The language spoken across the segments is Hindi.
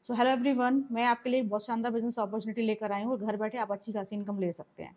सो हेलो एवरीवन, मैं आपके लिए एक बहुत शानदार बिजनेस अपॉर्चुनिटी लेकर आई हूँ। घर बैठे आप अच्छी खासी इनकम ले सकते हैं।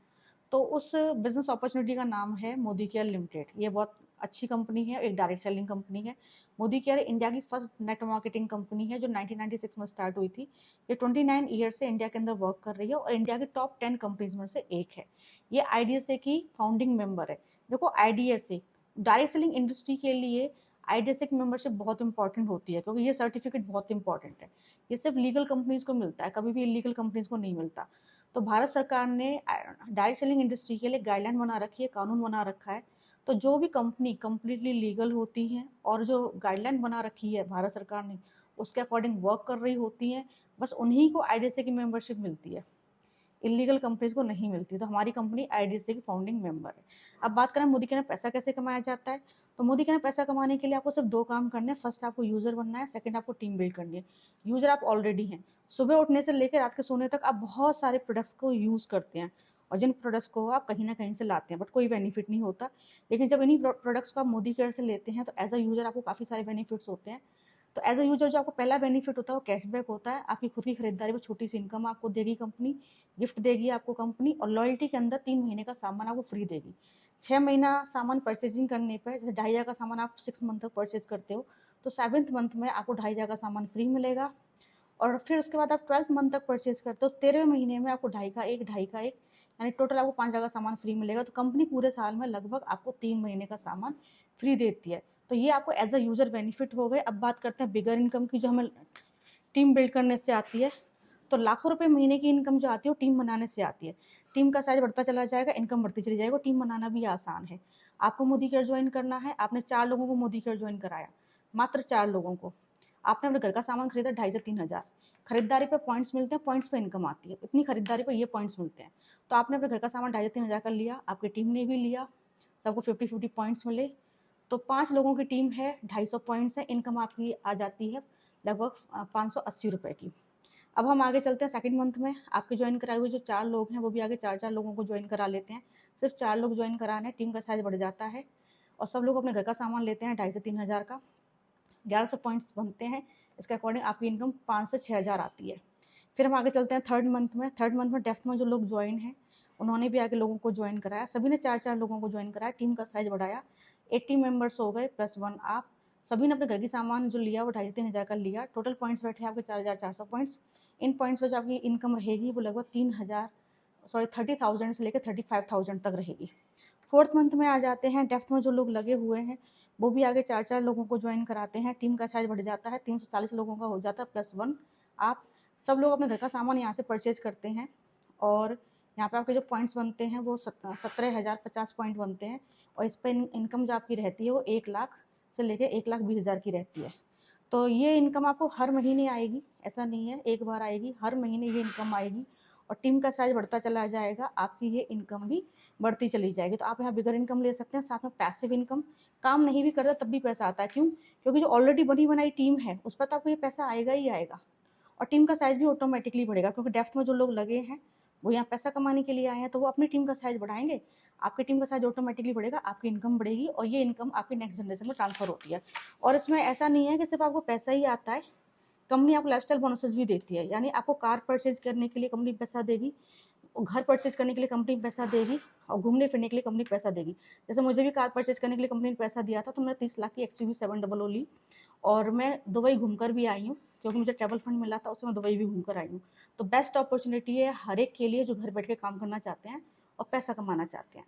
तो उस बिजनेस अपॉर्चुनिटी का नाम है मोदी केयर लिमिटेड। ये बहुत अच्छी कंपनी है, एक डायरेक्ट सेलिंग कंपनी है। मोदी केयर इंडिया की फर्स्ट नेट मार्केटिंग कंपनी है जो 1996 में स्टार्ट हुई थी। ये 29 ईयर से इंडिया के अंदर वर्क कर रही है और इंडिया की टॉप 10 कंपनीज में से एक है। ये आईडीएसए की फाउंडिंग मेंबर है। देखो, आईडीएसए डायरेक्ट सेलिंग इंडस्ट्री के लिए आईडीएसए की मेंबरशिप बहुत इंपॉर्टेंट होती है, क्योंकि ये सर्टिफिकेट बहुत इंपॉर्टेंट है। ये सिर्फ लीगल कंपनीज को मिलता है, कभी भी इलीगल कंपनीज को नहीं मिलता। तो भारत सरकार ने डायरेक्ट सेलिंग इंडस्ट्री के लिए गाइडलाइन बना रखी है, कानून बना रखा है। तो जो भी कंपनी कंप्लीटली लीगल होती हैं और जो गाइडलाइन बना रखी है भारत सरकार ने उसके अकॉर्डिंग वर्क कर रही होती हैं, बस उन्हीं को आईडीएसए की मेंबरशिप मिलती है। इलीगल कंपनीज को नहीं मिलती। तो हमारी कंपनी आईडीएसए की फाउंडिंग मेंबर है। अब बात करें मोदी के पैसा कैसे कमाया जाता है, तो मोदी के पैसा कमाने के लिए आपको सिर्फ दो काम करने हैं। फर्स्ट, आपको यूजर बनना है। सेकंड, आपको टीम बिल्ड करनी है। यूजर आप ऑलरेडी हैं। सुबह उठने से लेकर रात के सोने तक आप बहुत सारे प्रोडक्ट्स को यूज करते हैं और जिन प्रोडक्ट्स को आप कहीं ना कहीं से लाते हैं, बट कोई बेनिफिट नहीं होता। लेकिन जब इन्हीं प्रोडक्ट्स को आप मोदी केयर से लेते हैं तो एज अ यूजर आपको काफ़ी सारे बेनिफिट्स होते हैं। तो एज अ यूजर जो आपको पहला बेनिफिट होता है वो कैशबैक होता है। आपकी खुद की खरीदारी पर छोटी सी इनकम आपको देगी कंपनी, गिफ्ट देगी आपको कंपनी, और लॉयल्टी के अंदर 3 महीने का सामान आपको फ्री देगी। 6 महीना सामान परचेजिंग करने पर, जैसे 2,500 का सामान आप 6 मंथ तक परचेज करते हो, तो 7th मंथ में आपको 2,500 का सामान फ्री मिलेगा। और फिर उसके बाद आप 12th मंथ तक परचेज करते हो, 13वें महीने में आपको 2,500 का एक यानी टोटल आपको 5,000 का सामान फ्री मिलेगा। तो कंपनी पूरे साल में लगभग आपको 3 महीने का सामान फ्री देती है। तो ये आपको एज अ यूजर बेनिफिट हो गए। अब बात करते हैं बिगर इनकम की, जो हमें टीम बिल्ड करने से आती है। तो लाखों रुपए महीने की इनकम जो आती है वो टीम बनाने से आती है। टीम का साइज बढ़ता चला जाएगा, इनकम बढ़ती चली जाएगी। टीम बनाना भी आसान है। आपको मोदी केयर ज्वाइन करना है। आपने 4 लोगों को मोदी केयर ज्वाइन कराया, मात्र 4 लोगों को। आपने अपने घर का सामान खरीदा 2,500 से 3,000। खरीदारी पे पॉइंट्स मिलते हैं, पॉइंट्स पे इनकम आती है। इतनी खरीदारी पे ये पॉइंट्स मिलते हैं। तो आपने अपने घर का सामान 2,500 से 3,000 का लिया, आपकी टीम ने भी लिया, सबको 50-50 पॉइंट्स मिले। तो 5 लोगों की टीम है, 250 पॉइंट्स है, इनकम आपकी आ जाती है लगभग 580 रुपये की। अब हम आगे चलते हैं सेकंड मंथ में। आपके ज्वाइन कराए हुए जो 4 लोग हैं वो भी आगे 4-4 लोगों को ज्वाइन करा लेते हैं। सिर्फ 4 लोग ज्वाइन कराने, टीम का साइज बढ़ जाता है और सब लोग अपने घर का सामान लेते हैं 2,500 से 3,000 का। 1100 पॉइंट्स बनते हैं। इसके अकॉर्डिंग आपकी इनकम 5 से 6,000 आती है। फिर हम आगे चलते हैं थर्ड मंथ में। थर्ड मंथ में डेफ्थ में जो लोग ज्वाइन हैं उन्होंने भी आगे लोगों को ज्वाइन कराया। सभी ने 4-4 लोगों को ज्वाइन कराया, टीम का साइज बढ़ाया। 80 मेंबर्स हो गए +1 आप। सभी ने अपने घर की सामान जो लिया वो 2,500 से 3,000 का लिया। टोटल पॉइंट्स बैठे आपके 4,400 पॉइंट्स। इन पॉइंट्स पर जो आपकी इनकम रहेगी वो लगभग 30,000 से लेकर 35,000 तक रहेगी। फोर्थ मंथ में आ जाते हैं। डेफ्थ में जो लोग लगे हुए हैं वो भी आगे 4-4 लोगों को ज्वाइन कराते हैं। टीम का साइज बढ़ जाता है, 340 लोगों का हो जाता है +1 आप। सब लोग अपने घर का सामान यहाँ से परचेज करते हैं और यहाँ पे आपके जो पॉइंट्स बनते हैं वो 17,050 पॉइंट बनते हैं। और इस पर इनकम जो आपकी रहती है वो 1 लाख से लेकर 1,20,000 की रहती है। तो ये इनकम आपको हर महीने आएगी, ऐसा नहीं है एक बार आएगी, हर महीने ये इनकम आएगी। और टीम का साइज बढ़ता चला जाएगा, आपकी ये इनकम भी बढ़ती चली जाएगी। तो आप यहाँ बिगर इनकम ले सकते हैं, साथ में पैसिव इनकम। काम नहीं भी करता तब भी पैसा आता है। क्यों? क्योंकि जो ऑलरेडी बनी बनाई टीम है उस पर तो आपको ये पैसा आएगा ही आएगा। और टीम का साइज भी ऑटोमेटिकली बढ़ेगा, क्योंकि डेफ्थ में जो लोग लगे हैं वो यहाँ पैसा कमाने के लिए आए हैं, तो वो अपनी टीम का साइज बढ़ाएंगे। आपकी टीम का साइज ऑटोमेटिकली बढ़ेगा, आपकी इनकम बढ़ेगी और ये इनकम आपकी नेक्स्ट जनरेशन में ट्रांसफर होती है। और इसमें ऐसा नहीं है कि सिर्फ आपको पैसा ही आता है, कंपनी आपको लाइफस्टाइल बोनसेस भी देती है। यानी आपको कार परचेज करने के लिए कंपनी पैसा देगी, घर परचेज करने के लिए कंपनी पैसा देगी, और घूमने फिरने के लिए कंपनी पैसा देगी। जैसे मुझे भी कार परचेज करने के लिए कंपनी ने पैसा दिया था, तो मैंने 30 लाख की XUV 700 ली और मैं दुबई घूमकर भी आई हूँ, क्योंकि मुझे ट्रैवल फंड मिला था, उससे मैं दुबई भी घूमकर आई हूँ। तो बेस्ट अपॉर्चुनिटी है हर एक के लिए जो घर बैठ के काम करना चाहते हैं और पैसा कमाना चाहते हैं।